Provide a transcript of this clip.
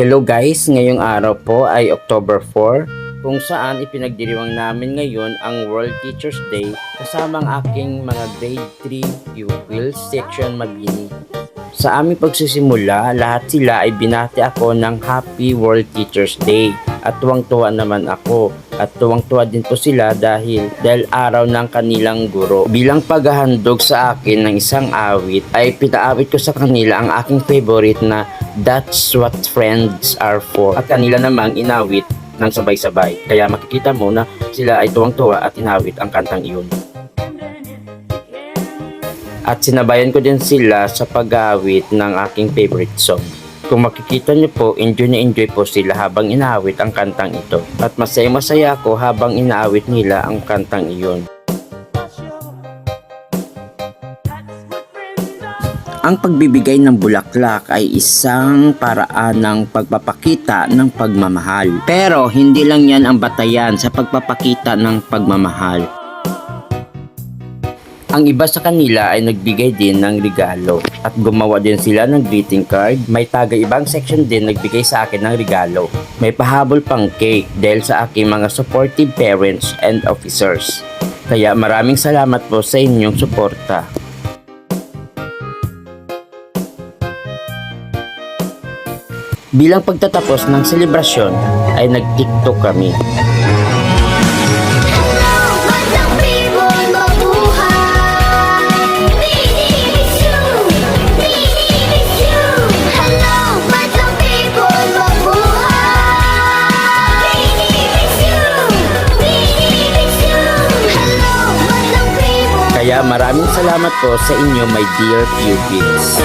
Hello guys, ngayong araw po ay October 4 kung saan ipinagdiriwang namin ngayon ang World Teachers Day kasama ang aking mga grade 3 pupils section Mabini. Sa aming pagsisimula, lahat sila ay binati ako ng Happy World Teachers Day at tuwang-tuwa naman ako at tuwang-tuwa din po sila dahil araw ng kanilang guro. Bilang paghahandog sa akin ng isang awit ay pinaawit ko sa kanila ang aking favorite na That's What Friends Are For at kanila namang inawit ng sabay-sabay. Kaya makikita mo na sila ay tuwang-tuwa at inawit ang kantang iyon. At sinabayan ko din sila sa pag-awit ng aking favorite song. Kung makikita nyo po, enjoy na enjoy po sila habang inaawit ang kantang ito. At masaya-masaya ako habang inaawit nila ang kantang iyon. Ang pagbibigay ng bulaklak ay isang paraan ng pagpapakita ng pagmamahal. Pero hindi lang yan ang batayan sa pagpapakita ng pagmamahal. Ang iba sa kanila ay nagbigay din ng regalo at gumawa din sila ng greeting card. May taga-ibang section din nagbigay sa akin ng regalo. May pahabol pang cake dahil sa aking mga supportive parents and officers. Kaya maraming salamat po sa inyong suporta. Bilang pagtatapos ng selebrasyon ay nag-TikTok kami. Kaya maraming salamat po sa inyo my dear pupils.